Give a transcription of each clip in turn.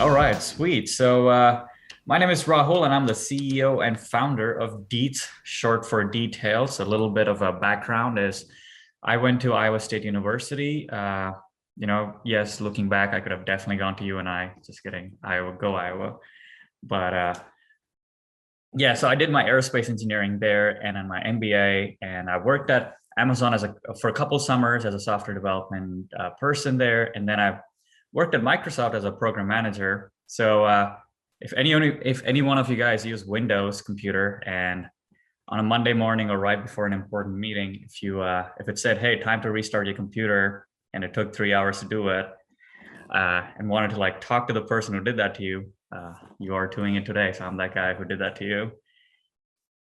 All right, sweet. My name is Rahul, and I'm the CEO and founder of Deetz, short for Details. A little bit of a background is I went to Iowa State University. Yes, looking back, I could have definitely gone to UNI. Just kidding. Iowa, go Iowa. But yeah, so I did my aerospace engineering there and then my MBA, and I worked at Amazon for a couple summers as a software development person there, and then I worked at Microsoft as a program manager. If any one of you guys use Windows computer and on a Monday morning or right before an important meeting, if it said, "Hey, time to restart your computer," and it took 3 hours to do it, and wanted to like talk to the person who did that to you, you are doing it today. So I'm that guy who did that to you.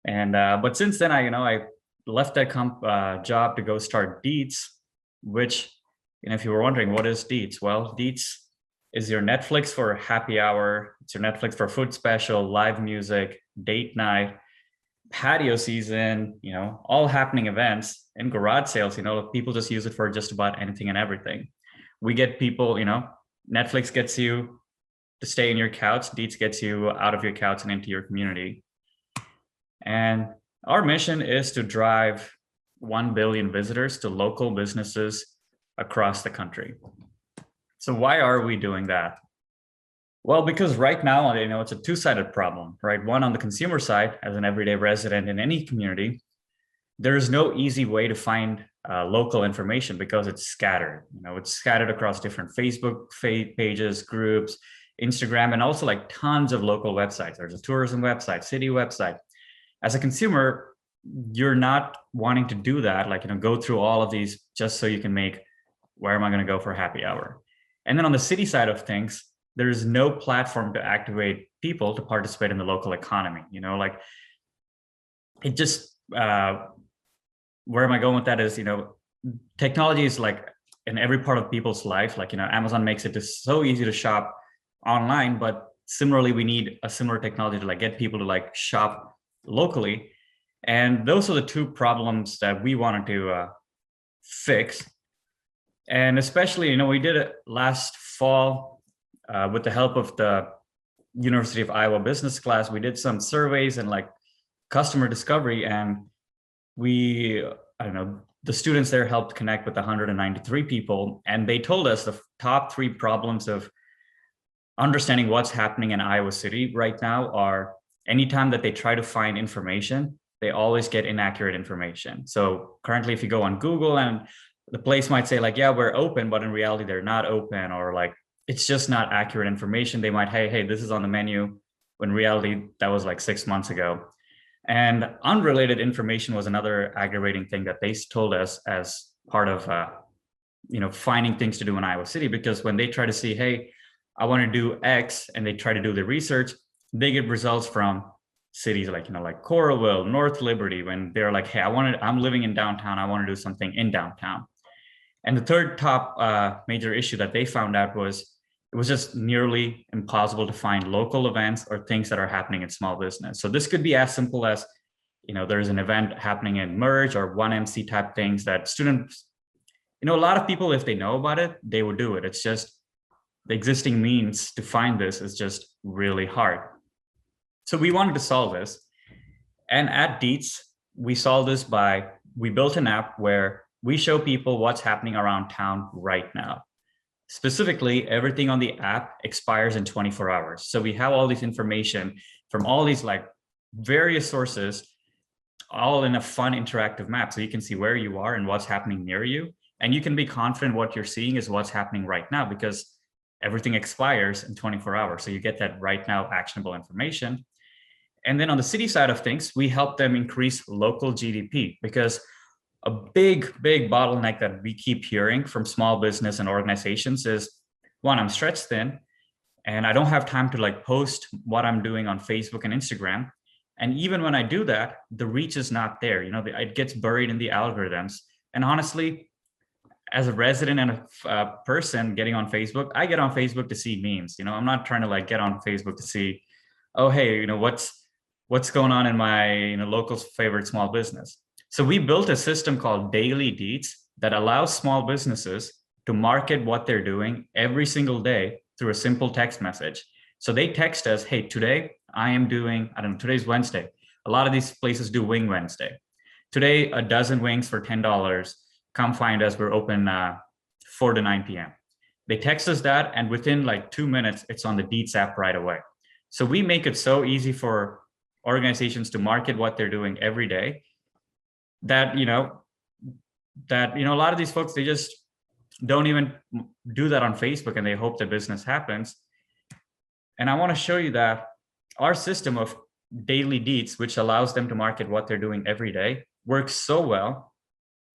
And but since then, I left that job to go start Deetz, which, if you were wondering what is Deetz, well, Deetz is your Netflix for happy hour. It's your Netflix for food special, live music, date night, patio season, all happening events and garage sales. People just use it for just about anything and everything. We get people, Netflix gets you to stay in your couch. Deetz gets you out of your couch and into your community. And our mission is to drive 1 billion visitors to local businesses across the country. So why are we doing that? Well, because right now, it's a two-sided problem, right? One, on the consumer side, as an everyday resident in any community, there is no easy way to find local information because it's scattered. It's scattered across different Facebook pages, groups, Instagram, and also like tons of local websites. There's a tourism website, city website. As a consumer, you're not wanting to do that, go through all of these just so you can make, where am I going to go for happy hour? And then on the city side of things, there's no platform to activate people to participate in the local economy. It just, where am I going with that is, technology is like in every part of people's life. Amazon makes it just so easy to shop online, but similarly, we need a similar technology to get people to shop locally. And those are the two problems that we wanted to fix. And especially, we did it last fall with the help of the University of Iowa business class. We did some surveys and customer discovery, and the students there helped connect with 193 people. And they told us the top 3 problems of understanding what's happening in Iowa City right now are anytime that they try to find information, they always get inaccurate information. So currently, if you go on Google and the place might say yeah, we're open, but in reality, they're not open, or it's just not accurate information. They might, hey, this is on the menu, when in reality, that was 6 months ago. And unrelated information was another aggravating thing that they told us as part of, finding things to do in Iowa City, because when they try to see, hey, I want to do X, and they try to do the research, they get results from cities like Coralville, North Liberty, when they're like, hey, I'm living in downtown, I want to do something in downtown. And the third top major issue that they found out was it was just nearly impossible to find local events or things that are happening in small business. So this could be as simple as, there's an event happening in Merge or 1MC type things that students, a lot of people, if they know about it, they would do it. It's just the existing means to find this is just really hard. So we wanted to solve this. And at Deetz, we solved this we built an app where we show people what's happening around town right now. Specifically, everything on the app expires in 24 hours. So we have all this information from all these various sources, all in a fun interactive map. So you can see where you are and what's happening near you. And you can be confident what you're seeing is what's happening right now, because everything expires in 24 hours. So you get that right now actionable information. And then on the city side of things, we help them increase local GDP, because a big bottleneck that we keep hearing from small business and organizations is, one, I'm stretched thin and I don't have time to post what I'm doing on Facebook and Instagram. And even when I do that, the reach is not there. It gets buried in the algorithms. And honestly, as a resident and a person getting on Facebook, I get on Facebook to see memes. I'm not trying to get on Facebook to see, oh, hey, what's going on in my local favorite small business. So we built a system called Daily Deetz that allows small businesses to market what they're doing every single day through a simple text message. So they text us, hey, today I am doing, I don't know, today's Wednesday. A lot of these places do Wing Wednesday. Today, a dozen wings for $10. Come find us. We're open 4 to 9 p.m. They text us that, and within like 2 minutes, it's on the Deetz app right away. So we make it so easy for organizations to market what they're doing every day that, a lot of these folks, they just don't even do that on Facebook, and they hope the business happens. And I want to show you that our system of daily Deetz, which allows them to market what they're doing every day, works so well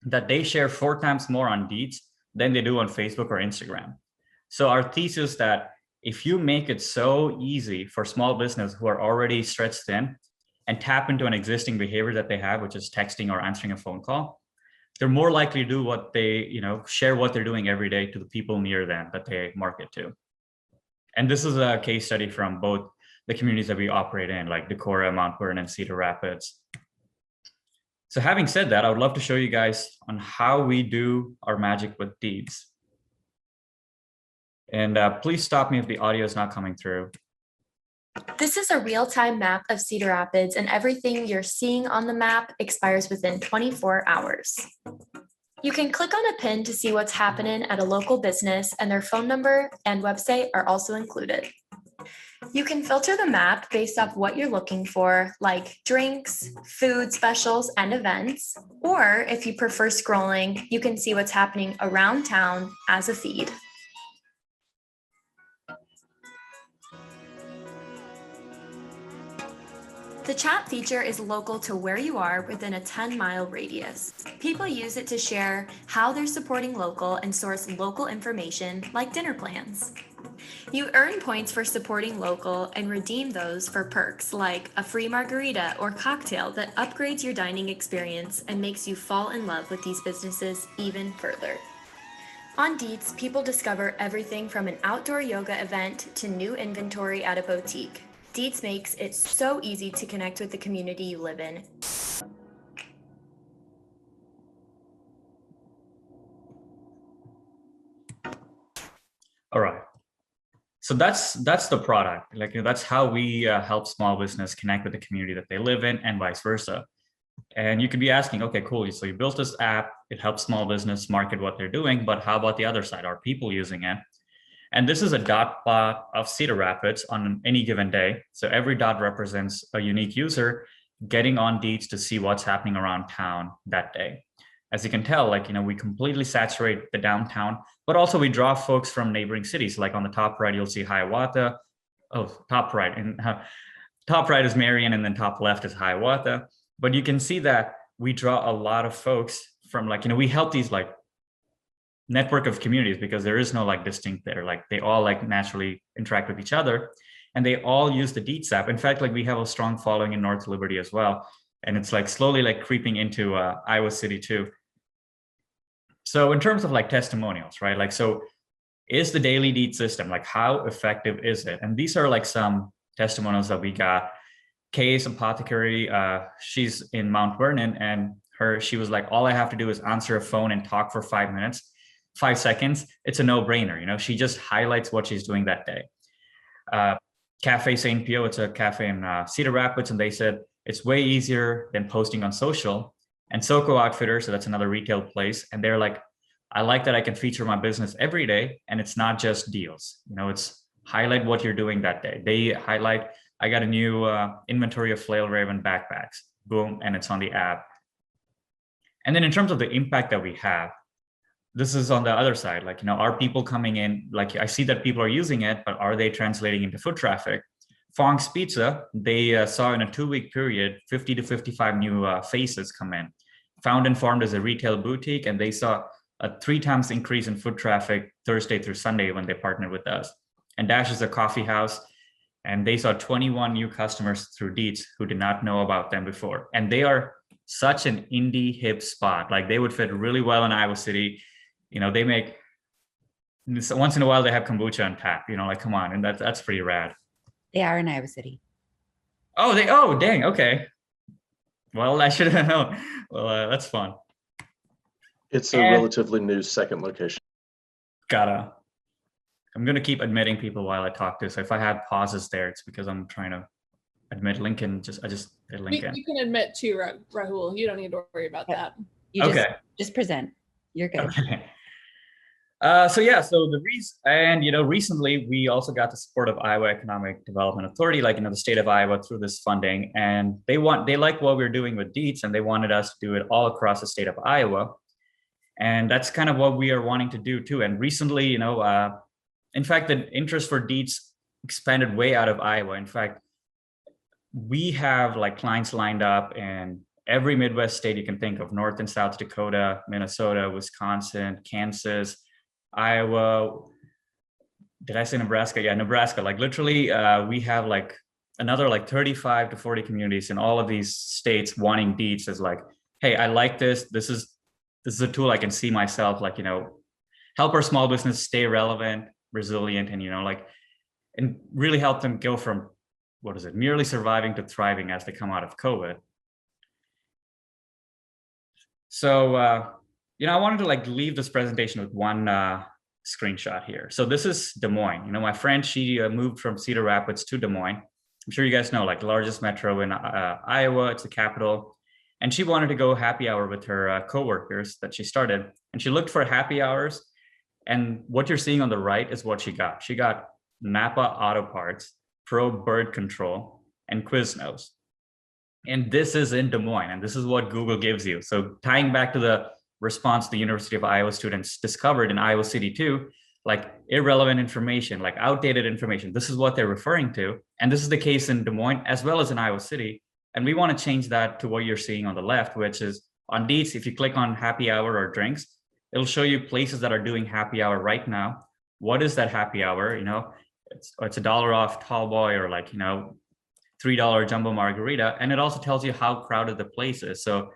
that they share 4 times more on Deetz than they do on Facebook or Instagram. So our thesis that if you make it so easy for small business who are already stretched thin and tap into an existing behavior that they have, which is texting or answering a phone call, they're more likely to do what they, share what they're doing every day to the people near them that they market to. And this is a case study from both the communities that we operate in, like Decorah, Mount Vernon, Cedar Rapids. So having said that, I would love to show you guys on how we do our magic with Deetz. And please stop me if the audio is not coming through. This is a real-time map of Cedar Rapids, and everything you're seeing on the map expires within 24 hours. You can click on a pin to see what's happening at a local business, and their phone number and website are also included. You can filter the map based off what you're looking for, like drinks, food specials, and events. Or if you prefer scrolling, you can see what's happening around town as a feed. The chat feature is local to where you are within a 10-mile radius. People use it to share how they're supporting local and source local information like dinner plans. You earn points for supporting local and redeem those for perks like a free margarita or cocktail that upgrades your dining experience and makes you fall in love with these businesses even further. On Deetz, people discover everything from an outdoor yoga event to new inventory at a boutique. Deetz makes it so easy to connect with the community you live in. All right. So that's the product. That's how we help small business connect with the community that they live in, and vice versa. And you could be asking, okay, cool. So you built this app, it helps small business market what they're doing, but how about the other side? Are people using it? And this is a dot plot of Cedar Rapids on any given day. So every dot represents a unique user getting on Deetz to see what's happening around town that day. As you can tell, we completely saturate the downtown, but also we draw folks from neighboring cities. Like on the top right, you'll see Hiawatha. Oh, top right. And top right is Marion, and then top left is Hiawatha. But you can see that we draw a lot of folks from we help these network of communities because there is no distinct there. They all naturally interact with each other, and they all use the Deetz app. In fact, we have a strong following in North Liberty as well, and it's slowly creeping into Iowa City too. So in terms of testimonials, right? So is the daily Deetz system, how effective is it? And these are some testimonials that we got. Kay's Apothecary, she's in Mount Vernon, and she was like, all I have to do is answer a phone and talk for 5 minutes. 5 seconds, it's a no-brainer. She just highlights what she's doing that day. Cafe St. Pio, it's a cafe in Cedar Rapids, and they said it's way easier than posting on social. And Soko Outfitter, so that's another retail place, and they're like, I like that I can feature my business every day, and it's not just deals. It's highlight what you're doing that day. They highlight, I got a new inventory of Flail Raven backpacks, boom, and it's on the app. And then in terms of the impact that we have, this is on the other side. Are people coming in? I see that people are using it, but are they translating into foot traffic? Fong's Pizza, they saw in a 2-week period, 50 to 55 new faces come in. Found and Farmed is a retail boutique, and they saw a 3 times increase in foot traffic Thursday through Sunday when they partnered with us. And Dash is a coffee house, and they saw 21 new customers through Deetz who did not know about them before. And they are such an indie hip spot. They would fit really well in Iowa City. They make, once in a while they have kombucha on tap, come on. And that's pretty rad. They are in Iowa City. Oh, dang. Okay. Well, I should have known. Well, that's fun. It's a relatively new second location. Gotta. I'm going to keep admitting people while I talk to. So if I have pauses there, it's because I'm trying to admit Lincoln. I just hit Lincoln. You can admit too, Rahul. You don't need to worry about that. You just present. You're good. Okay. So the reason, and recently we also got the support of Iowa Economic Development Authority, the state of Iowa, through this funding, and they like what we're doing with Deetz, and they wanted us to do it all across the state of Iowa, and that's kind of what we are wanting to do too. And recently, in fact, the interest for Deetz expanded way out of Iowa. In fact, we have clients lined up in every Midwest state you can think of: North and South Dakota, Minnesota, Wisconsin, Kansas, Iowa. Did I say Nebraska? Yeah, Nebraska. Literally, we have another 35 to 40 communities in all of these states wanting Deetz as hey, I like this. This is a tool I can see myself, help our small business stay relevant, resilient, and and really help them go from merely surviving to thriving as they come out of COVID. So I wanted to leave this presentation with one screenshot here. So this is Des Moines. My friend, she moved from Cedar Rapids to Des Moines. I'm sure you guys know, the largest metro in Iowa. It's the capital. And she wanted to go happy hour with her coworkers that she started. And she looked for happy hours. And what you're seeing on the right is what she got. She got Napa Auto Parts, Pro Bird Control, and Quiznos. And this is in Des Moines, and this is what Google gives you. So tying back to the response the University of Iowa students discovered in Iowa City too, irrelevant information, outdated information, this is what they're referring to. And this is the case in Des Moines as well as in Iowa City. And we want to change that to what you're seeing on the left, which is on Deetz. If you click on happy hour or drinks, it'll show you places that are doing happy hour right now. What is that happy hour? It's $1 off tall boy, or $3 jumbo margarita. And it also tells you how crowded the place is. So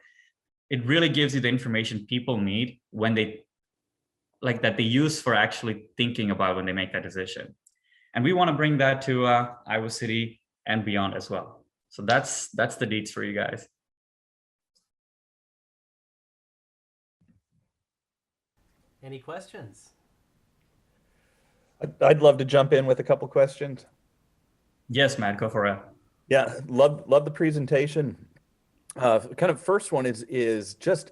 it really gives you the information people need when they that they use for actually thinking about when they make that decision. And we want to bring that to Iowa City and beyond as well. So that's the Deetz for you guys. Any questions? I'd love to jump in with a couple questions. Yes, Matt, go for it. Yeah, love the presentation. Kind of first one is just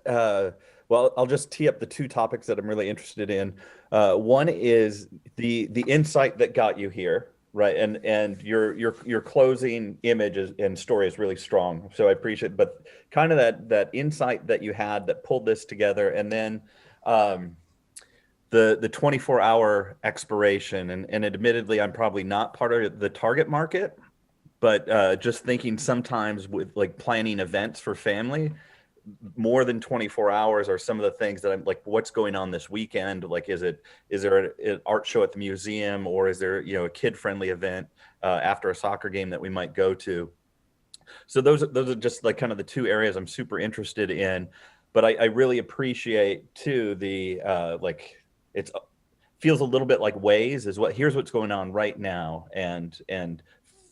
well, I'll just tee up the two topics that I'm really interested in. One is the insight that got you here, right? And your closing image and story is really strong, so I appreciate it. But kind of that insight that you had that pulled this together, and then the 24-hour expiration, and admittedly, I'm probably not part of the target market, but just thinking sometimes with planning events for family, more than 24 hours are some of the things that I'm what's going on this weekend? Is there an art show at the museum, or is there a kid-friendly event after a soccer game that we might go to? So those are just kind of the two areas I'm super interested in. But I really appreciate too the it feels a little bit like Waze is here's what's going on right now, and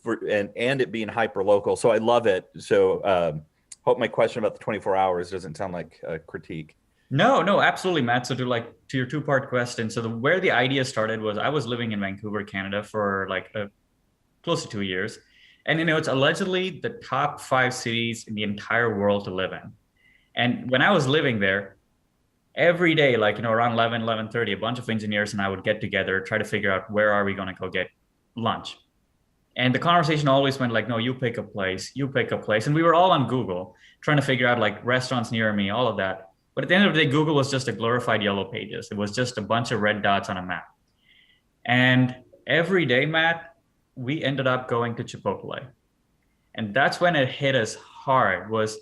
it being hyper local. So I love it. So hope my question about the 24 hours doesn't sound like a critique. No, absolutely, Matt. So to your two-part question. So where the idea started was I was living in Vancouver, Canada for close to 2 years. And it's allegedly the top 5 cities in the entire world to live in. And when I was living there, every day, around 11:30, a bunch of engineers and I would get together, try to figure out where are we going to go get lunch. And the conversation always went no, you pick a place. And we were all on Google trying to figure out restaurants near me, all of that. But at the end of the day, Google was just a glorified yellow pages. It was just a bunch of red dots on a map. And every day, Matt, we ended up going to Chipotle. And that's when it hit us hard was,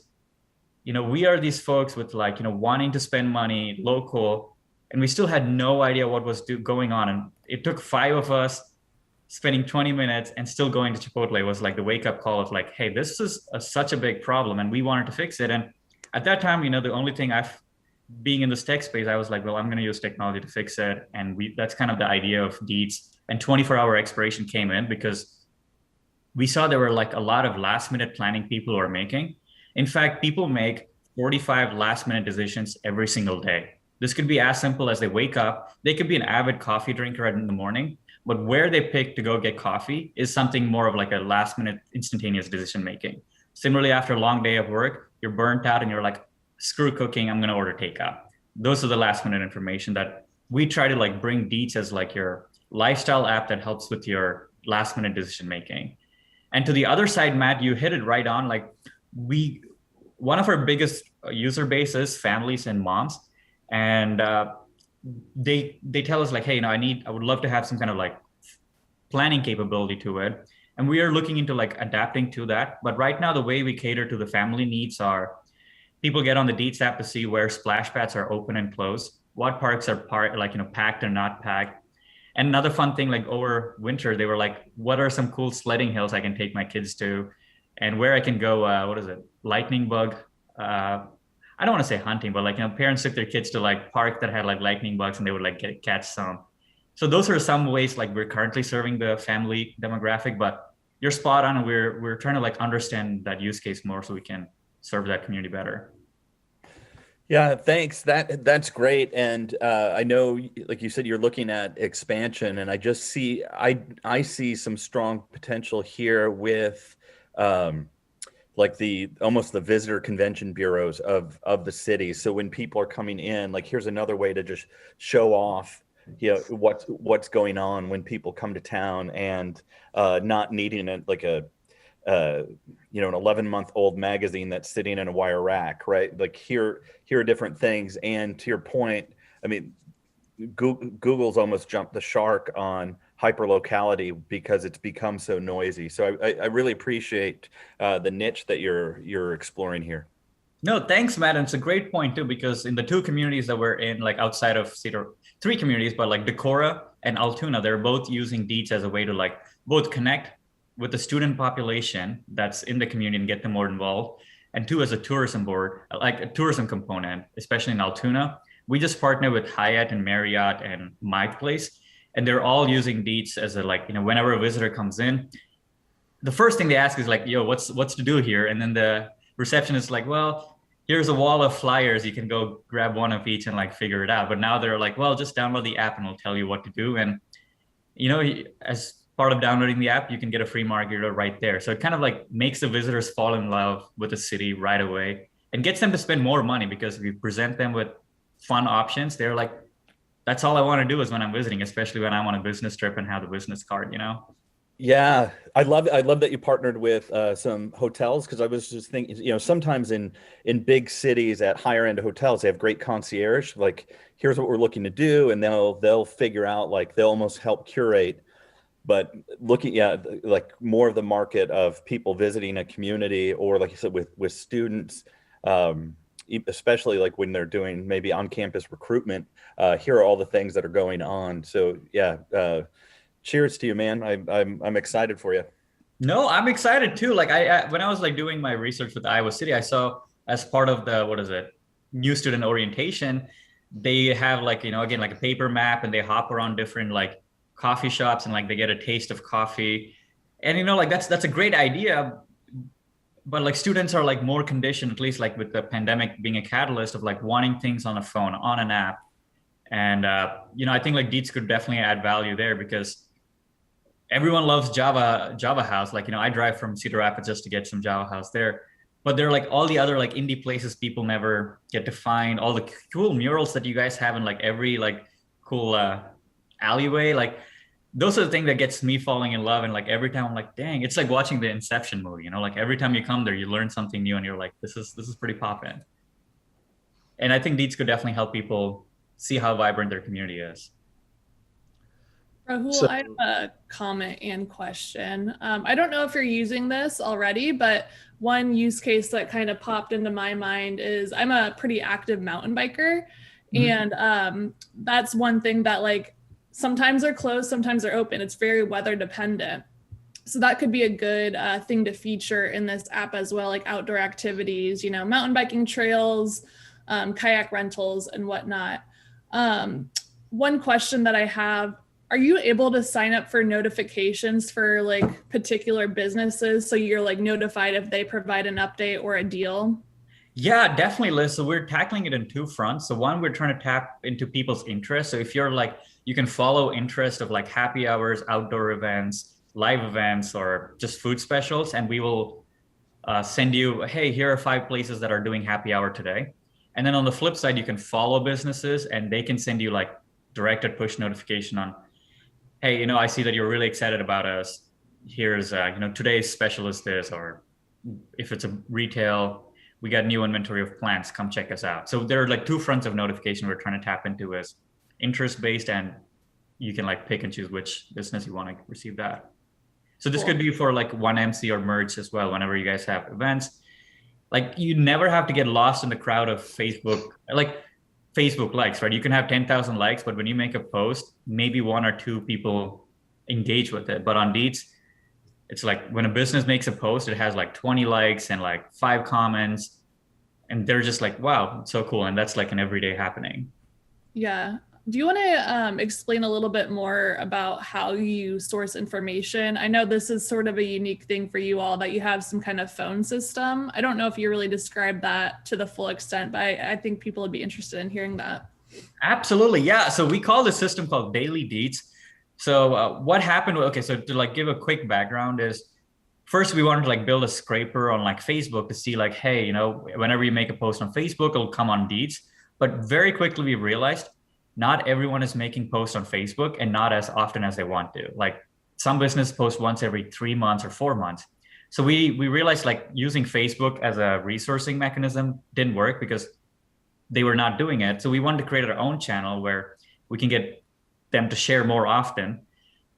we are these folks with wanting to spend money local, and we still had no idea what was going on. And it took 5 of us spending 20 minutes and still going to Chipotle was the wake up call of hey, this is such a big problem and we wanted to fix it. And at that time, the only thing being in this tech space, I was well, I'm going to use technology to fix it. And that's kind of the idea of Deetz. And 24-hour expiration came in because we saw there were a lot of last minute planning people were making. In fact, people make 45 last minute decisions every single day. This could be as simple as they wake up. They could be an avid coffee drinker in the morning, but where they pick to go get coffee is something more of like a last minute instantaneous decision making. Similarly, after a long day of work, you're burnt out and you're like, screw cooking, I'm going to order takeout. Those are the last minute information that we try to like bring Deetz as like your lifestyle app that helps with your last minute decision making. And to the other side, Matt, you hit it right on. Like one of our biggest user bases, families and moms, and they tell us like, hey, I would love to have some kind of like planning capability to it. And we are looking into like adapting to that. But right now, the way we cater to the family needs are people get on the Deetz app to see where splash pads are open and closed, what parks are packed or not packed. And another fun thing, like over winter, they were like, what are some cool sledding hills I can take my kids to, and where I can go, lightning bug. I don't want to say hunting, but like, parents took their kids to like park that had like lightning bugs and they would like catch some. So those are some ways like we're currently serving the family demographic, but you're spot on. And we're trying to like understand that use case more so we can serve that community better. Yeah, thanks. That's great. And I know, like you said, you're looking at expansion, and I see some strong potential here with like almost the visitor convention bureaus of the city. So when people are coming in, like here's another way to just show off, what's going on when people come to town, and not needing an 11-month-old magazine that's sitting in a wire rack, right? Like here are different things. And to your point, I mean, Google's almost jumped the shark on hyperlocality because it's become so noisy. So I really appreciate the niche that you're exploring here. No, thanks, Matt. And it's a great point too, because in the two communities that we're in, like outside of Cedar, three communities, but like Decorah and Altoona, they're both using Deetz as a way to like both connect with the student population that's in the community and get them more involved. And two, as a tourism board, like a tourism component, especially in Altoona, we just partner with Hyatt and Marriott and My Place, and they're all using Deetz as a whenever a visitor comes in, the first thing they ask is like, yo, what's to do here? And then the receptionist is like, well, here's a wall of flyers. You can go grab one of each and like figure it out. But now they're like, well, just download the app and it'll tell you what to do. And, as part of downloading the app, you can get a free margarita right there. So it kind of like makes the visitors fall in love with the city right away and gets them to spend more money, because if you present them with fun options, they're like, that's all I want to do is when I'm visiting, especially when I'm on a business trip and have the business card, Yeah, I love that you partnered with some hotels, because I was just thinking, sometimes in big cities at higher end hotels, they have great concierge. Like, here's what we're looking to do, and they'll figure out, like they'll almost help curate. But looking at like more of the market of people visiting a community, or like you said, with students, especially like when they're doing maybe on-campus recruitment, here are all the things that are going on. So yeah. Cheers to you, man. I'm excited for you. No, I'm excited too. Like when I was like doing my research with Iowa City, I saw as part of the, new student orientation, they have like, again, like a paper map, and they hop around different like coffee shops and like they get a taste of coffee. And, like that's a great idea. But like students are like more conditioned, at least like with the pandemic being a catalyst of like wanting things on a phone, on an app. And, I think like Deetz could definitely add value there, because everyone loves Java House. Like, I drive from Cedar Rapids just to get some Java House there. But there are like all the other like indie places people never get to find, all the cool murals that you guys have in like every like cool alleyway. Like those are the things that gets me falling in love. And like every time I'm like, dang, it's like watching the Inception movie, like every time you come there, you learn something new and you're like, this is pretty poppin'. And I think Deetz could definitely help people see how vibrant their community is. Rahul, I have a comment and question. I don't know if you're using this already, but one use case that kind of popped into my mind is I'm a pretty active mountain biker. Mm-hmm. And that's one thing that like sometimes they're closed, sometimes they're open. It's very weather dependent. So that could be a good thing to feature in this app as well, like outdoor activities, mountain biking trails, kayak rentals and whatnot. One question that I have, are you able to sign up for notifications for like particular businesses so you're like notified if they provide an update or a deal? Yeah, definitely, Liz. So we're tackling it in two fronts. So one, we're trying to tap into people's interests. So if you're like you can follow interest of like happy hours, outdoor events, live events, or just food specials. And we will send you, hey, here are 5 places that are doing happy hour today. And then on the flip side, you can follow businesses and they can send you like directed push notification on, hey, I see that you're really excited about us. Here's, today's special is this, or if it's a retail, we got new inventory of plants, come check us out. So there are like 2 fronts of notification we're trying to tap into, is interest-based, and you can like pick and choose which business you want to receive that. So this could be for like 1MC or merch as well, whenever you guys have events. Like you never have to get lost in the crowd of Facebook, like Facebook likes, right? You can have 10,000 likes, but when you make a post, maybe 1 or 2 people engage with it. But on Deetz, it's like when a business makes a post, it has like 20 likes and like 5 comments, and they're just like, wow, it's so cool. And that's like an everyday happening. Yeah. Do you want to explain a little bit more about how you source information? I know this is sort of a unique thing for you all, that you have some kind of phone system. I don't know if you really described that to the full extent, but I think people would be interested in hearing that. Absolutely. Yeah. So we call this system called Daily Deetz. So what happened? Okay. So to like give a quick background is, first we wanted to like build a scraper on like Facebook to see like, hey, whenever you make a post on Facebook, it'll come on Deetz. But very quickly we realized not everyone is making posts on Facebook, and not as often as they want to. Like some business post once every 3 months or 4 months. So we realized like using Facebook as a resourcing mechanism didn't work because they were not doing it. So we wanted to create our own channel where we can get them to share more often.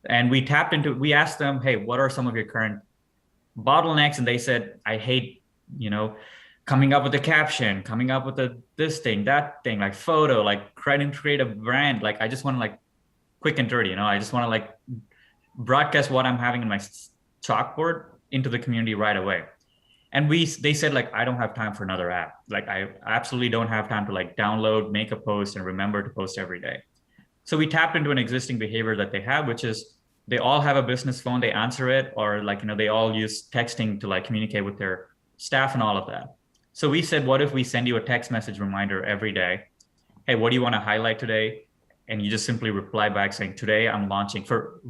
And we asked them, hey, what are some of your current bottlenecks? And they said, I hate, coming up with a caption, coming up with this thing, that thing, like photo, like trying to create a brand. Like, I just want to like quick and dirty, I just want to like broadcast what I'm having in my chalkboard into the community right away. And they said like, I don't have time for another app. Like I absolutely don't have time to like download, make a post, and remember to post every day. So we tapped into an existing behavior that they have, which is they all have a business phone, they answer it, or like, they all use texting to like communicate with their staff and all of that. So we said, what if we send you a text message reminder every day? Hey, what do you want to highlight today? And you just simply reply back saying, today I'm launching for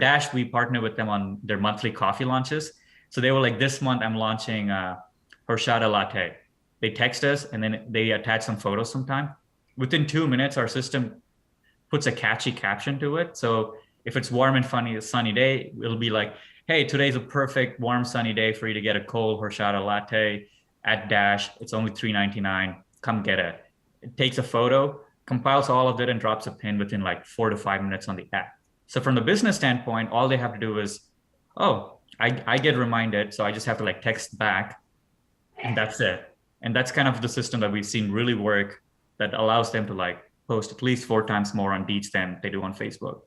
Dash. We partner with them on their monthly coffee launches. So they were like, this month I'm launching horchata latte. They text us and then they attach some photos sometime. Within 2 minutes, our system puts a catchy caption to it. So if it's warm and sunny day, it'll be like, hey, today's a perfect warm sunny day for you to get a cold horchata latte at Dash. It's only $3.99. Come get it. It takes a photo, compiles all of it, and drops a pin within like 4 to 5 minutes on the app. So from the business standpoint, all they have to do is, I get reminded. So I just have to like text back, and that's it. And that's kind of the system that we've seen really work, that allows them to like post at least 4 times more on Deetz than they do on Facebook.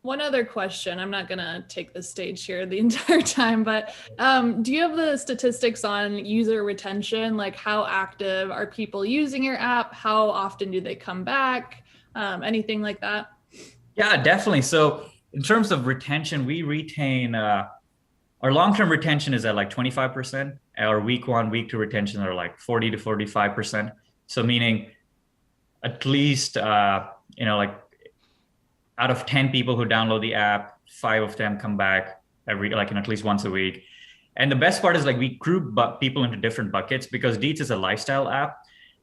One other question, I'm not gonna take the stage here the entire time, but do you have the statistics on user retention? Like how active are people using your app? How often do they come back? Anything like that? Yeah, definitely. So in terms of retention, we retain, our long-term retention is at like 25%. Our week 1, week 2 retention are like 40 to 45%. So meaning at least, like out of 10 people who download the app, 5 of them come back at least once a week. And the best part is like we group people into different buckets because Deetz is a lifestyle app.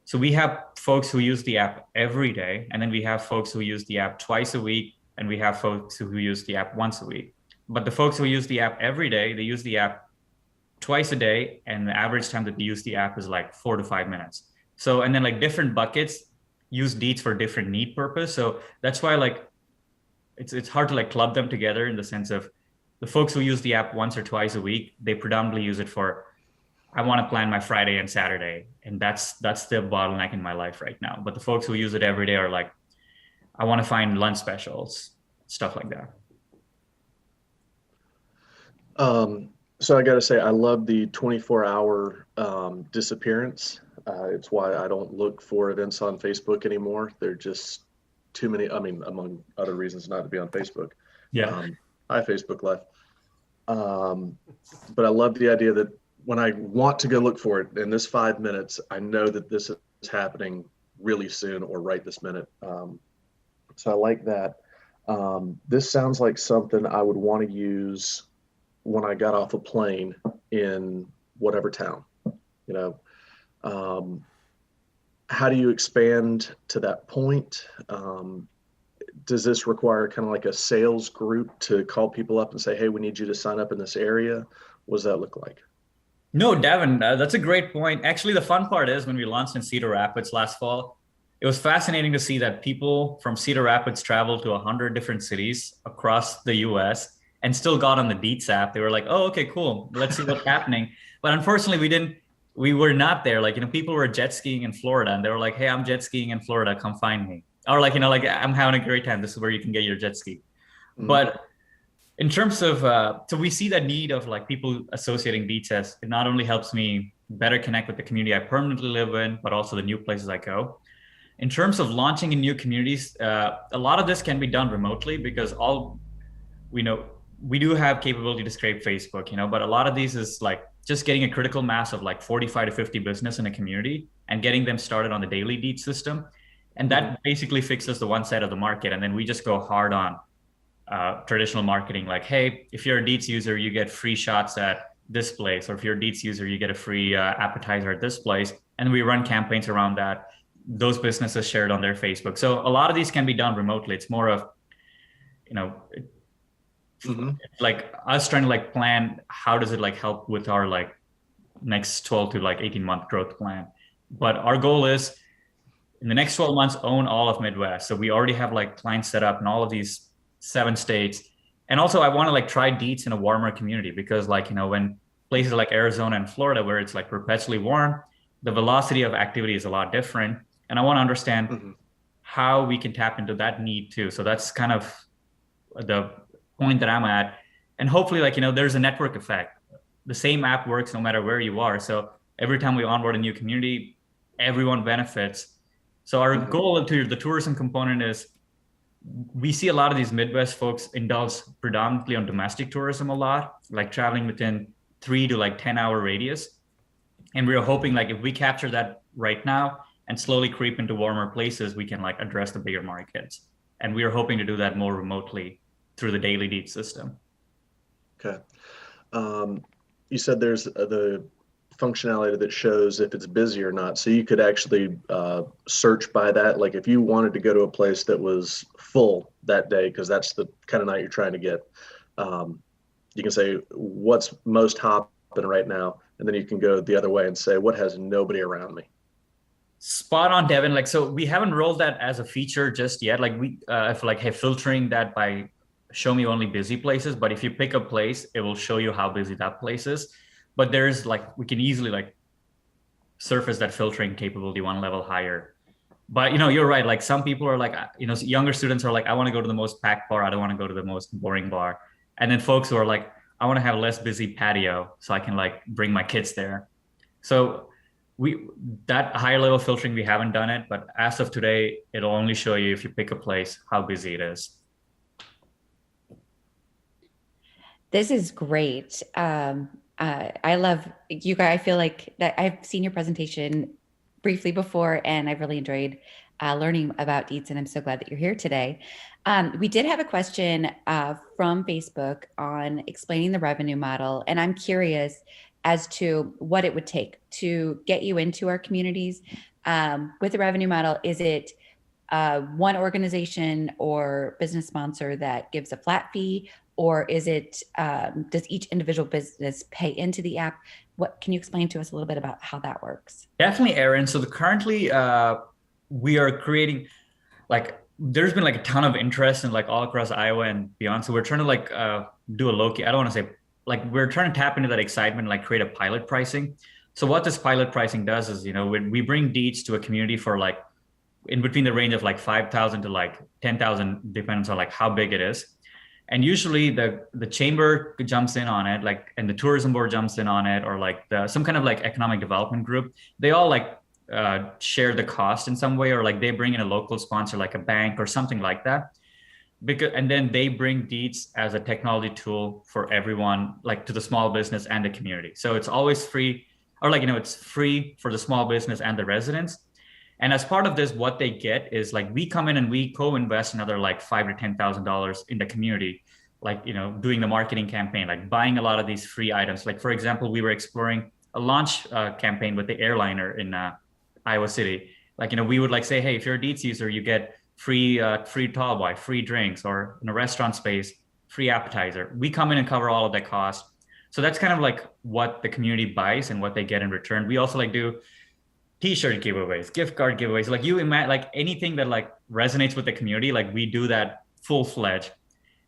So we have folks who use the app every day, and then we have folks who use the app twice a week, and we have folks who use the app once a week. But the folks who use the app every day, they use the app twice a day, and the average time that they use the app is like 4 to 5 minutes. So, and then like different buckets use Deetz for different need purpose. So that's why like it's hard to like club them together in the sense of the folks who use the app once or twice a week, they predominantly use it for, I want to plan my Friday and Saturday. And that's the bottleneck in my life right now. But the folks who use it every day are like, I want to find lunch specials, stuff like that. So I got to say, I love the 24-hour disappearance. It's why I don't look for events on Facebook anymore. They're just too many. I mean, among other reasons not to be on Facebook. Yeah. Hi, Facebook Live. But I love the idea that when I want to go look for it in this 5 minutes, I know that this is happening really soon or right this minute. So I like that. This sounds like something I would want to use when I got off a plane in whatever town, you know. How do you expand to that point? Does this require kind of like a sales group to call people up and say, hey, we need you to sign up in this area? What does that look like? No, Devin, that's a great point. Actually, the fun part is when we launched in Cedar Rapids last fall, it was fascinating to see that people from Cedar Rapids traveled to 100 different cities across the US and still got on the Deetz app. They were like, oh, okay, cool. Let's see what's happening. But unfortunately, we were not there. Like, people were jet skiing in Florida and they were like, hey, I'm jet skiing in Florida, come find me. Or like, like I'm having a great time. This is where you can get your jet ski. Mm-hmm. But in terms of, so we see that need of like people associating Deetz as it not only helps me better connect with the community I permanently live in, but also the new places I go. In terms of launching in new communities, a lot of this can be done remotely because we do have capability to scrape Facebook, but a lot of these is like just getting a critical mass of like 45 to 50 business in a community and getting them started on the daily Deetz system. And that basically fixes the one side of the market. And then we just go hard on traditional marketing. Like, hey, if you're a Deetz user, you get free shots at this place. Or if you're a Deetz user, you get a free appetizer at this place. And we run campaigns around that. Those businesses shared on their Facebook. So a lot of these can be done remotely. It's more of, like us trying to like plan, how does it like help with our like next 12 to like 18-month growth plan. But our goal is in the next 12 months, own all of Midwest. So we already have like clients set up in all of these 7 states. And also I want to like try Deetz in a warmer community because like, when places like Arizona and Florida, where it's like perpetually warm, the velocity of activity is a lot different. And I want to understand how we can tap into that need too. So that's kind of the point that I'm at. And hopefully like, there's a network effect. The same app works no matter where you are. So every time we onboard a new community, everyone benefits. So our goal to the tourism component is we see a lot of these Midwest folks indulge predominantly on domestic tourism a lot, like traveling within 3 to like 10-hour radius. And we're hoping like if we capture that right now and slowly creep into warmer places, we can like address the bigger markets. And we are hoping to do that more remotely through the daily Deetz system. Okay. You said there's the functionality that shows if it's busy or not. So you could actually search by that. Like if you wanted to go to a place that was full that day, because that's the kind of night you're trying to get, you can say what's most hopping right now. And then you can go the other way and say what has nobody around me. Spot on, Devin. Like, so we haven't rolled that as a feature just yet. Like we, if like, hey, filtering that by show me only busy places. But if you pick a place, it will show you how busy that place is. But there's like, we can easily like surface that filtering capability one level higher. But, you're right. Like some people are like, younger students are like, I want to go to the most packed bar. I don't want to go to the most boring bar. And then folks who are like, I want to have a less busy patio so I can like bring my kids there. So that higher level filtering, we haven't done it, but as of today, it'll only show you if you pick a place, how busy it is. This is great. I love you guys. I feel like that I've seen your presentation briefly before, and I've really enjoyed learning about Deetz, and I'm so glad that you're here today. We did have a question from Facebook on explaining the revenue model, and I'm curious as to what it would take to get you into our communities with the revenue model. Is it one organization or business sponsor that gives a flat fee? Or is it, does each individual business pay into the app? What can you explain to us a little bit about how that works? Definitely, Erin. So currently we are creating, like, there's been like a ton of interest in like all across Iowa and beyond. So we're trying to like do a low-key, I don't want to say, like we're trying to tap into that excitement, like create a pilot pricing. So what this pilot pricing does is, when we bring Deetz to a community for like in between the range of like 5,000 to like 10,000, depends on like how big it is. And usually the chamber jumps in on it, like, and the tourism board jumps in on it, or like some kind of like economic development group. They all like share the cost in some way, or like they bring in a local sponsor, like a bank or something like that. And then they bring Deetz as a technology tool for everyone, like to the small business and the community. So it's always free, or like, it's free for the small business and the residents. And as part of this, what they get is like, we come in and we co-invest another like $5,000 to $10,000 in the community, like, doing the marketing campaign, like buying a lot of these free items. Like, for example, we were exploring a launch campaign with the airliner in Iowa City. Like, we would like say, hey, if you're a Deetz user, you get free tall boy, free drinks, or in a restaurant space, free appetizer. We come in and cover all of that cost. So that's kind of like what the community buys and what they get in return. We also like do T-shirt giveaways, gift card giveaways. Like, you imagine, like anything that like resonates with the community, like we do that full-fledged.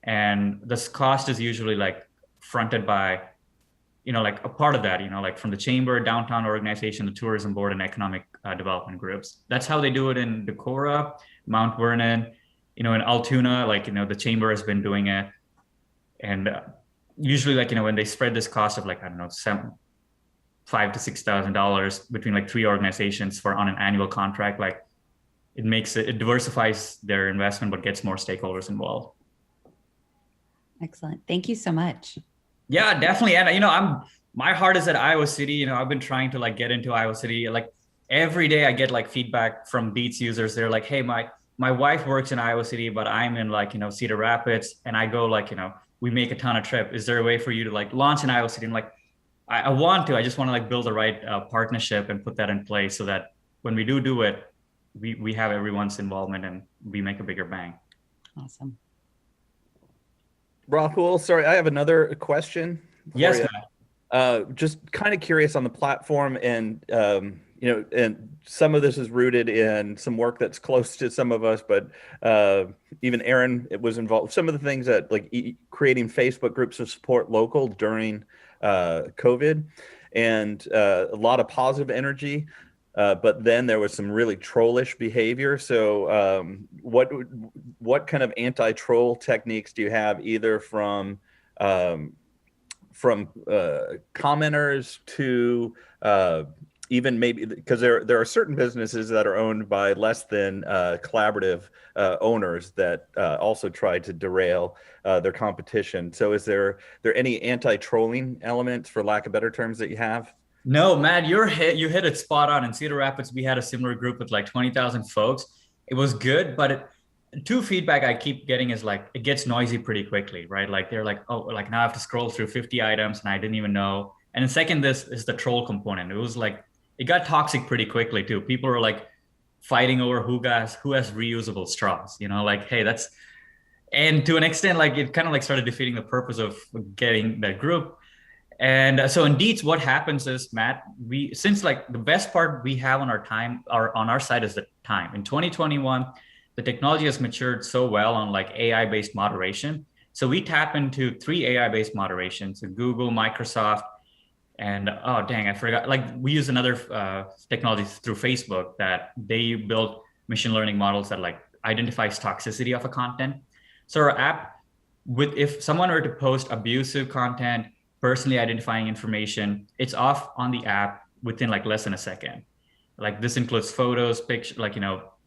And this cost is usually like fronted by, like a part of that, like from the chamber, downtown organization, the tourism board, and economic development groups. That's how they do it in Decorah, Mount Vernon, in Altoona, like, the chamber has been doing it. And usually, like, when they spread this cost of like, I don't know, $5,000 to $6,000 between like 3 organizations on an annual contract, like it diversifies their investment, but gets more stakeholders involved. Excellent. Thank you so much. Yeah, definitely. And my heart is at Iowa City. I've been trying to like get into Iowa City. Like every day I get like feedback from Deetz users. They're like, hey, my wife works in Iowa City, but I'm in like, Cedar Rapids, and I go like, we make a ton of trip. Is there a way for you to like launch in Iowa City? I'm like, I want to. I just want to like build the right partnership and put that in place so that when we do it, we have everyone's involvement and we make a bigger bang. Awesome. Rahul, sorry, I have another question. Yes, Matt. Just kind of curious on the platform, and and some of this is rooted in some work that's close to some of us, but even Aaron was involved. Some of the things that like creating Facebook groups of support local during COVID, and a lot of positive energy. But then there was some really trollish behavior. So what kind of anti-troll techniques do you have, either from commenters to even maybe, because there are certain businesses that are owned by less than collaborative owners that also try to derail their competition. So is there any anti-trolling elements, for lack of better terms, that you have? No, Matt, you hit it spot on. In Cedar Rapids, we had a similar group with like 20,000 folks. It was good, but two feedback I keep getting is like, it gets noisy pretty quickly, right? Like they're like, oh, like now I have to scroll through 50 items and I didn't even know. And then second, this is the troll component. It was like, it got toxic pretty quickly too. People were like fighting over who has reusable straws, like, hey, and to an extent, like it kind of like started defeating the purpose of getting that group. And so in Deetz, what happens is, Matt, since like the best part we have on our side is the time. In 2021, the technology has matured so well on like AI-based moderation. So we tap into 3 AI-based moderations: Google, Microsoft, and oh dang, I forgot. Like we use another technology through Facebook that they build machine learning models that like identifies toxicity of a content. So our app, if someone were to post abusive content, personally identifying information, it's off on the app within like less than a second. Like this includes photos, pictures, like,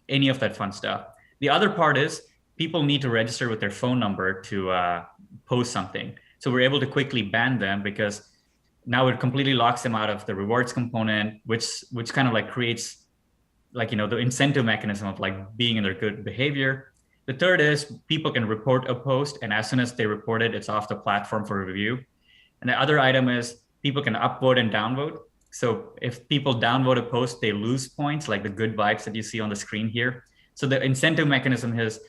any of that fun stuff. The other part is people need to register with their phone number to post something. So we're able to quickly ban them, because now it completely locks them out of the rewards component, which kind of like creates like, the incentive mechanism of like being in their good behavior. The third is people can report a post, and as soon as they report it, it's off the platform for review. And the other item is people can upvote and downvote. So if people downvote a post, they lose points, like the good vibes that you see on the screen here. So the incentive mechanism is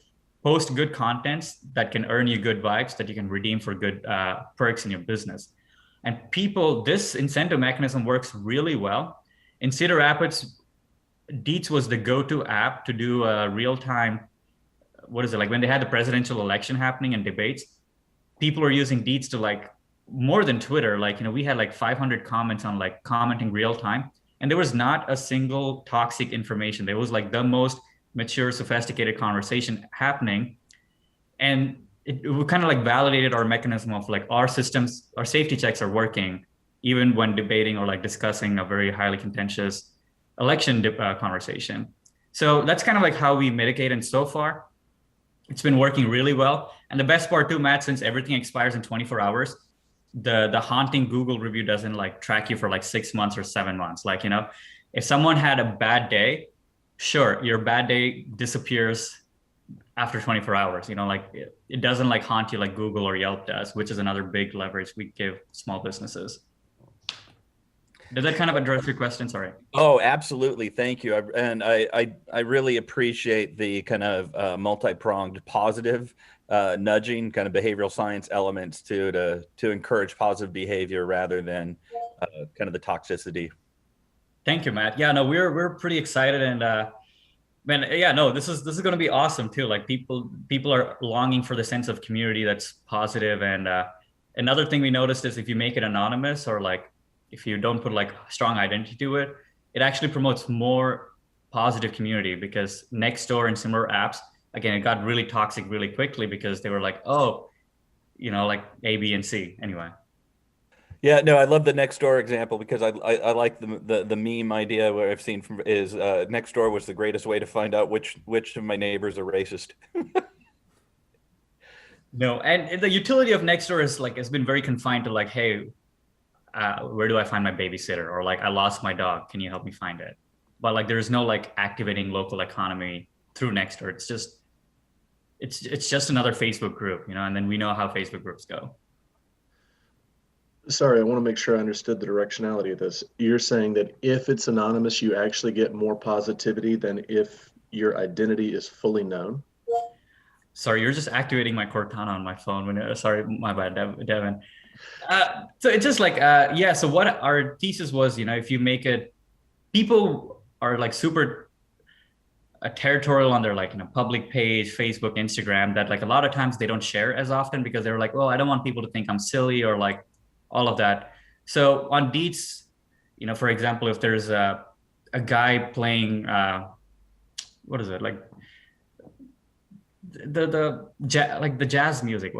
post good contents that can earn you good vibes that you can redeem for good perks in your business. And this incentive mechanism works really well. In Cedar Rapids, Deetz was the go-to app to do real-time, like when they had the presidential election happening and debates, people were using Deetz to like, more than Twitter, like, we had like 500 comments on like commenting real time. And there was not a single toxic information. There was like the most mature, sophisticated conversation happening. And it kind of like validated our mechanism of like our systems, our safety checks are working, even when debating or like discussing a very highly contentious election conversation. So that's kind of like how we mitigate. And so far, it's been working really well. And the best part too, Matt, since everything expires in 24 hours, the haunting Google review doesn't like track you for like 6 months or 7 months. Like, if someone had a bad day, sure, your bad day disappears after 24 hours. Like it doesn't like haunt you like Google or Yelp does, which is another big leverage we give small businesses. Does that kind of address your question? Sorry. Oh, absolutely. Thank you. I really appreciate the kind of multi-pronged positive nudging, kind of behavioral science elements to encourage positive behavior rather than kind of the toxicity. Thank you, Matt. Yeah, no, we're pretty excited, and man, yeah, no, this is going to be awesome too. Like people are longing for the sense of community that's positive. And another thing we noticed is if you make it anonymous, or like if you don't put like strong identity to it, it actually promotes more positive community, because Nextdoor and similar apps, again, it got really toxic really quickly because they were like, oh, like A, B, and C. Anyway. Yeah, no, I love the Nextdoor example because I like the meme idea where I've seen from is Nextdoor was the greatest way to find out which of my neighbors are racist. No, and the utility of Nextdoor is like has been very confined to like, hey, where do I find my babysitter? Or like, I lost my dog. Can you help me find it? But like, there's no like activating local economy through Nextdoor. It's just another Facebook group, and then we know how Facebook groups go. Sorry, I want to make sure I understood the directionality of this. You're saying that if it's anonymous, you actually get more positivity than if your identity is fully known? Sorry, you're just activating my Cortana on my phone. Sorry, my bad, Devin. So it's just like, yeah. So what our thesis was, if you make it, people are like super territorial on their like public page, Facebook, Instagram, that like a lot of times they don't share as often because they're like, well, I don't want people to think I'm silly or like all of that. So on Deetz, for example, if there's a guy playing, what is it, like the jazz music,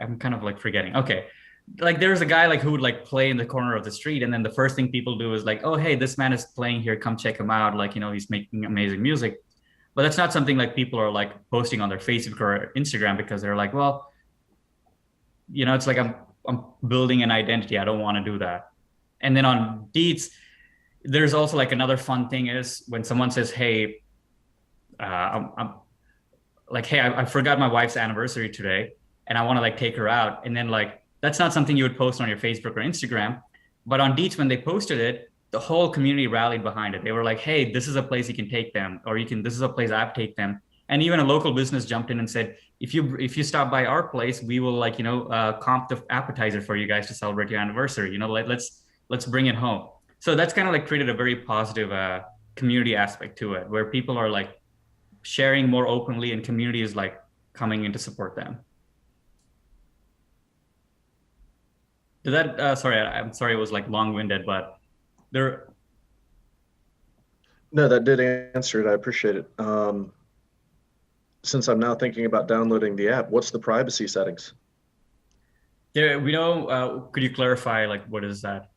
I'm kind of like forgetting. Okay, like there's a guy like who would like play in the corner of the street, and then the first thing people do is like, oh, hey, this man is playing here, come check him out, like he's making amazing music. But that's not something like people are like posting on their Facebook or Instagram, because they're like, well, it's like I'm building an identity, I don't want to do that. And then on Deetz, there's also like another fun thing is when someone says, hey, I'm like, hey, I forgot my wife's anniversary today and I want to like take her out. And then like, that's not something you would post on your Facebook or Instagram. But on Deetz, when they posted it, the whole community rallied behind it. They were like, hey, this is a place you can take them, or this is a place I've take them. And even a local business jumped in and said, if you stop by our place, we will like, comp the appetizer for you guys to celebrate your anniversary. Let's bring it home. So that's kind of like created a very positive community aspect to it, where people are like sharing more openly and community is like coming in to support them. Did that, sorry, I'm sorry it was like long-winded, but there. No, that did answer it. I appreciate it. Since I'm now thinking about downloading the app, what's the privacy settings? Could you clarify, like, what is that?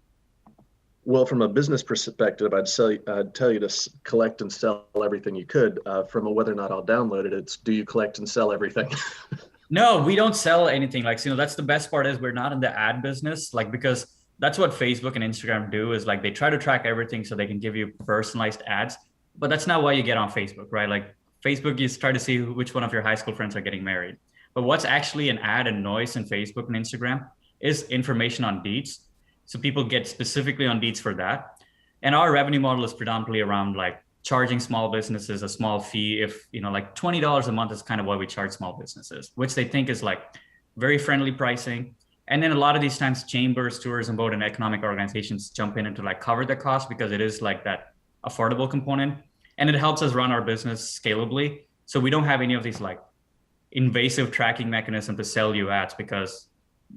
Well, from a business perspective, I'd tell you to collect and sell everything you could. From a whether or not I'll download it, it's do you collect and sell everything? No, we don't sell anything. Like, that's the best part is we're not in the ad business, like, because that's what Facebook and Instagram do is like they try to track everything so they can give you personalized ads. But that's not why you get on Facebook, right? Like Facebook, you try to see which one of your high school friends are getting married. But what's actually an ad and noise in Facebook and Instagram is information on Deetz. So people get specifically on Deetz for that. And our revenue model is predominantly around like charging small businesses a small fee. If, like $20 a month is kind of what we charge small businesses, which they think is like very friendly pricing. And then a lot of these times chambers, tourism board, and economic organizations jump in and to like cover the cost because it is like that affordable component. And it helps us run our business scalably. So we don't have any of these like invasive tracking mechanism to sell you ads, because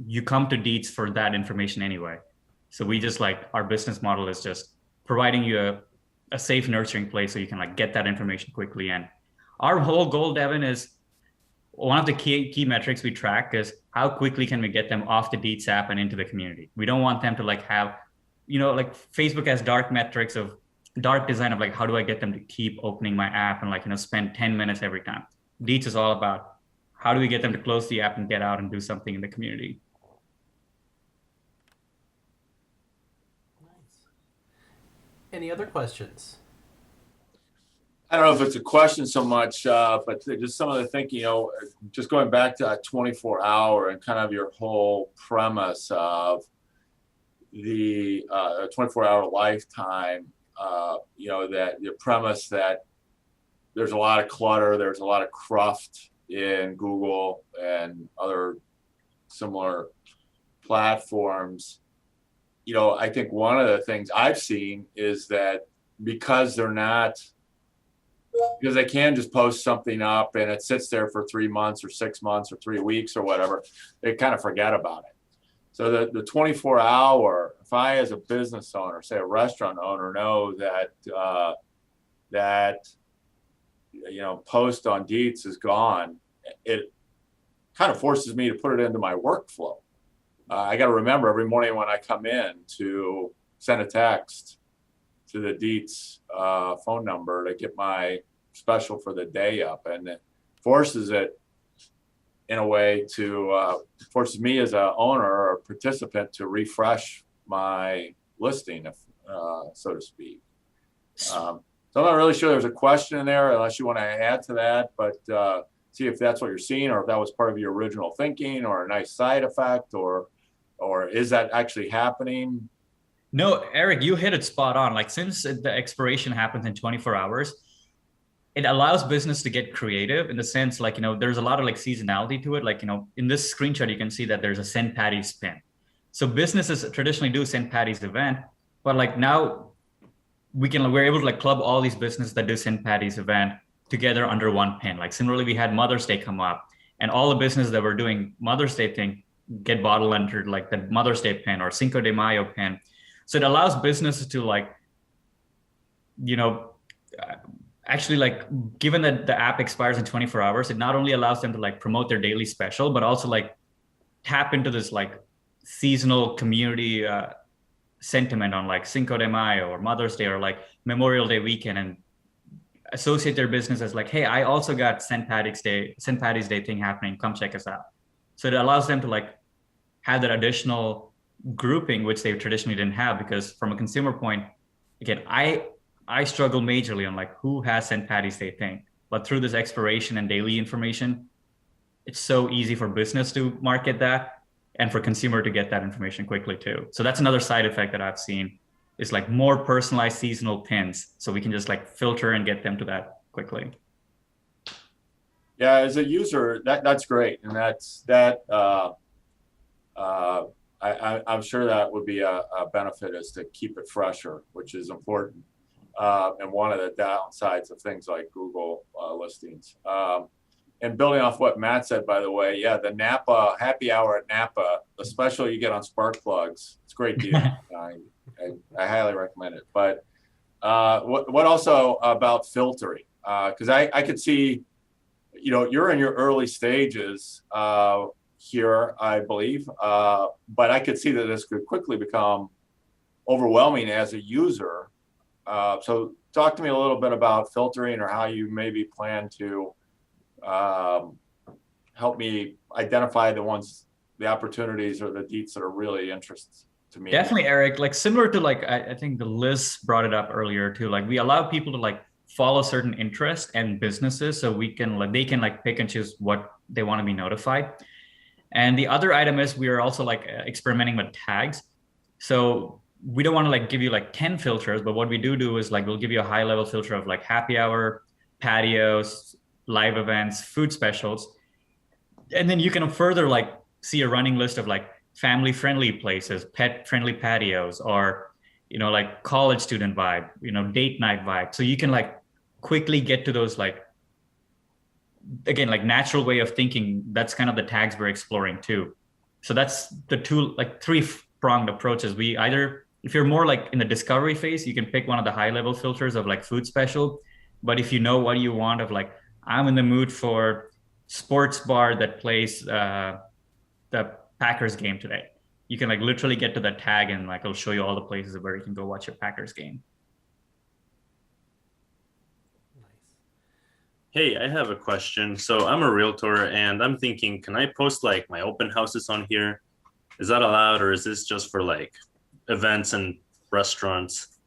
you come to Deetz for that information anyway. So we just like, our business model is just providing you a safe, nurturing place so you can like get that information quickly. And our whole goal, Devin, is one of the key metrics we track is how quickly can we get them off the Deetz app and into the community. We don't want them to like have, like Facebook has dark metrics of dark design of like, how do I get them to keep opening my app and like, spend 10 minutes every time. Deetz is all about how do we get them to close the app and get out and do something in the community. Nice. Any other questions? I don't know if it's a question so much, but just some of the thinking, just going back to that 24-hour and kind of your whole premise of the 24-hour lifetime, that your premise that there's a lot of clutter, there's a lot of cruft in Google and other similar platforms. I think one of the things I've seen is that because they can just post something up and it sits there for 3 months or 6 months or 3 weeks or whatever, they kind of forget about it. So the 24-hour, if I as a business owner, say a restaurant owner, know that post on Deetz is gone, it kind of forces me to put it into my workflow. I got to remember every morning when I come in to send a text to the Deetz phone number to get my special for the day up, and it forces it in a way to forces me as a owner or participant to refresh my listing, so to speak. So I'm not really sure there's a question in there unless you want to add to that, but see if that's what you're seeing or if that was part of your original thinking or a nice side effect or is that actually happening? No, Eric, you hit it spot on. Like since the expiration happens in 24 hours, it allows business to get creative in the sense like, there's a lot of like seasonality to it. Like, in this screenshot, you can see that there's a St. Patty's pin. So businesses traditionally do St. Patty's event, but like now we're able to like club all these businesses that do St. Patty's event together under one pin. Like similarly, we had Mother's Day come up and all the businesses that were doing Mother's Day thing get bottle entered like the Mother's Day pin or Cinco de Mayo pin. So it allows businesses to like, actually like given that the app expires in 24 hours, it not only allows them to like promote their daily special, but also like tap into this like seasonal community sentiment on like Cinco de Mayo or Mother's Day or like Memorial Day weekend and associate their business as like, hey, I also got St. Patty's Day thing happening. Come check us out. So it allows them to like have that additional grouping, which they traditionally didn't have, because from a consumer point, again, I struggle majorly on like who has St. Patty's Day thing, but through this expiration and daily information, it's so easy for business to market that and for consumer to get that information quickly too. So that's another side effect that I've seen is like more personalized seasonal pins. So we can just like filter and get them to that quickly. Yeah, as a user, that's great. And I'm sure that would be a benefit is to keep it fresher, which is important. And one of the downsides of things like Google listings. And building off what Matt said, by the way, yeah, the Napa happy hour at Napa, the special you get on spark plugs, it's a great deal. I highly recommend it. But what also about filtering? Because I could see, you're in your early stages here, I believe, but I could see that this could quickly become overwhelming as a user. So talk to me a little bit about filtering or how you maybe plan to help me identify the opportunities or the Deetz that are really interesting to me. Definitely, Eric, like similar to like, I think the Liz brought it up earlier too. Like we allow people to like follow certain interests and businesses so they can like pick and choose what they want to be notified. And the other item is we are also like experimenting with tags. So we don't want to like give you like 10 filters, but what we do is like, we'll give you a high level filter of like happy hour, patios, live events, food specials. And then you can further like see a running list of like family friendly places, pet friendly patios, or, like college student vibe, date night vibe. So you can like quickly get to those like, again, like natural way of thinking. That's kind of the tags we're exploring too. So that's the three-pronged approaches. If you're more like in the discovery phase, you can pick one of the high level filters of like food special. But if you know what you want of like, I'm in the mood for sports bar that plays the Packers game today, you can like literally get to that tag and like it'll show you all the places where you can go watch your Packers game. Hey, I have a question. So I'm a realtor and I'm thinking, can I post like my open houses on here? Is that allowed, or is this just for like events and restaurants?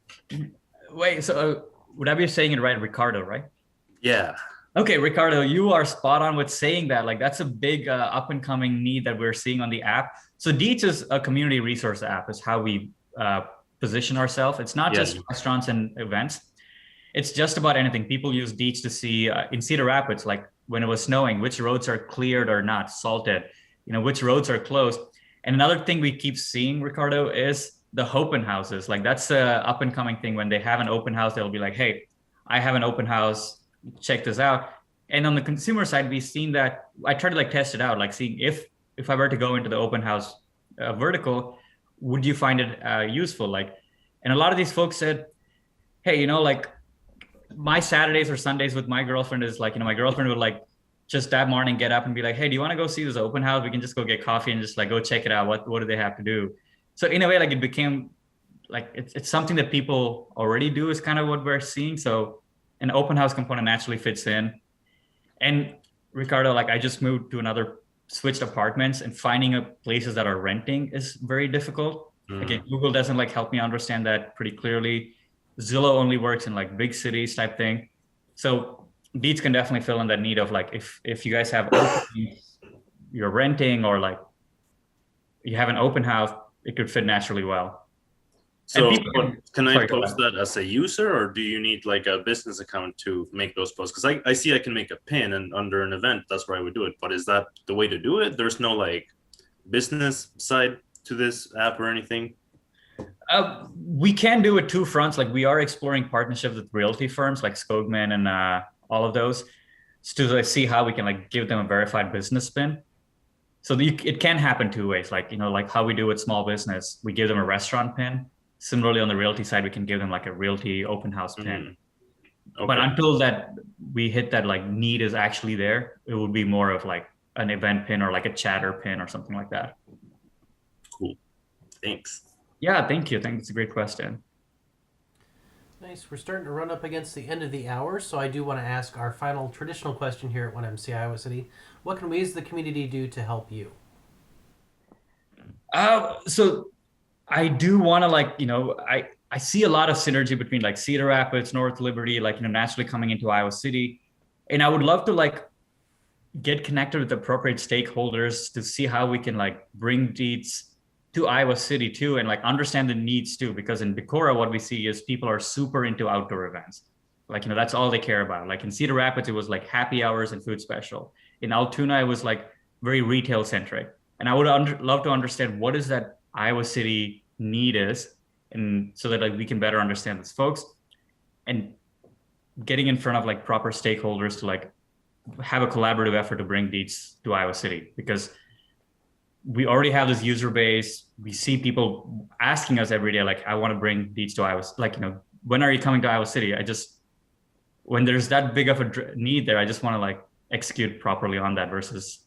Wait, so would I be saying it right, Ricardo, right? Yeah. Okay, Ricardo, you are spot on with saying that. Like that's a big up and coming need that we're seeing on the app. So Deetz is a community resource app, is how we position ourselves. It's not Yeah. just restaurants and events. It's just about anything. People use Deetz to see in Cedar Rapids, like when it was snowing, which roads are cleared or not, salted, which roads are closed. And another thing we keep seeing, Ricardo, is the open houses. Like that's a up and coming thing. When they have an open house, they'll be like, hey, I have an open house, check this out. And on the consumer side, we've seen that. I try to like test it out, like seeing if I were to go into the open house vertical, would you find it useful? Like, and a lot of these folks said, hey, like my Saturdays or Sundays with my girlfriend is like, my girlfriend would like just that morning get up and be like, hey, do you want to go see this open house? We can just go get coffee and just like go check it out. What do they have to do? So in a way, like it became like it's something that people already do is kind of what we're seeing. So an open house component naturally fits in. And Ricardo, like I just moved to another switched apartments, and finding places that are renting is very difficult. Again, Google doesn't like help me understand that pretty clearly. Zillow only works in like big cities type thing. So Deetz can definitely fill in that need of like if you guys have openings, you're renting, or like you have an open house, it could fit naturally well. So people can I sorry, go post that as a user, or do you need like a business account to make those posts? Because I see I can make a pin, and under an event, that's where I would do it. But is that the way to do it? There's no like business side to this app or anything? We can do it two fronts. Like we are exploring partnerships with realty firms like Skogman and all of those to like, see how we can like give them a verified business pin. So it can happen two ways. Like, like how we do with small business, we give them a restaurant pin. Similarly, on the realty side, we can give them like a realty open house pin. Okay. But until that we hit that like need is actually there, it would be more of like an event pin or like a chatter pin or something like that. Cool. Thanks. Yeah, thank you. I think it's a great question. Nice. We're starting to run up against the end of the hour, so I do want to ask our final traditional question here at 1MC Iowa City. What can we as the community do to help you? So I do want to like, I see a lot of synergy between like Cedar Rapids, North Liberty, like, naturally coming into Iowa City. And I would love to like get connected with appropriate stakeholders to see how we can like bring Deetz to Iowa City too, and like understand the needs too, because in Decorah, what we see is people are super into outdoor events. Like, that's all they care about. Like in Cedar Rapids, it was like happy hours and food special. In Altoona, it was like very retail centric. And I would love to understand what is that Iowa City need is, and so that like we can better understand these folks, and getting in front of like proper stakeholders to like have a collaborative effort to bring Deetz to Iowa City, because we already have this user base. We see people asking us every day, like, I want to bring Deetz to Iowa. Like, when are you coming to Iowa City? When there's that big of a need there, I just want to like execute properly on that versus,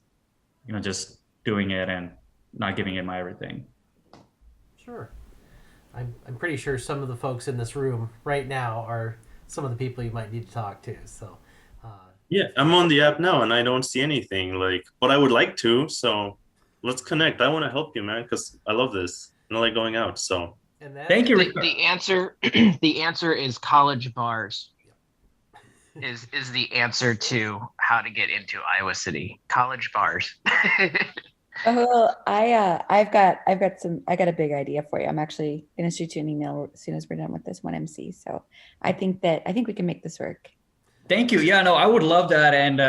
just doing it and not giving it my everything. Sure. I'm pretty sure some of the folks in this room right now are some of the people you might need to talk to. So, yeah, I'm on the app now and I don't see anything like, but I would like to. So let's connect. I want to help you, man, because I love this and I like going out. So thank you. The answer, the answer is college bars. Is the answer to how to get into Iowa City. College bars. Oh, I've got a big idea for you. I'm actually going to shoot you an email as soon as we're done with this 1MC. So I think we can make this work. Thank you. Yeah, no, I would love that. And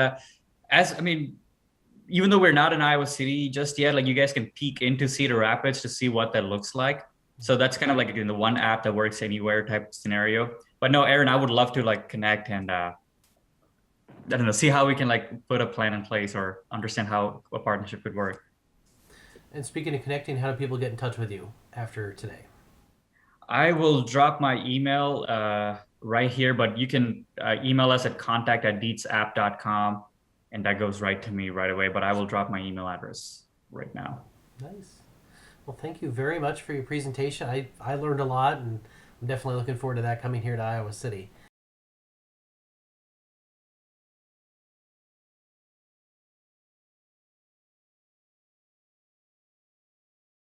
even though we're not in Iowa City just yet, like you guys can peek into Cedar Rapids to see what that looks like. So that's kind of like in the one app that works anywhere type scenario. But no, Aaron, I would love to like connect and I don't know, see how we can like put a plan in place or understand how a partnership could work. And speaking of connecting, how do people get in touch with you after today? I will drop my email right here, but you can email us at contact@deetzapp.com, and that goes right to me right away. But I will drop my email address right now. Nice. Well, thank you very much for your presentation. I learned a lot, and I'm definitely looking forward to that coming here to Iowa City.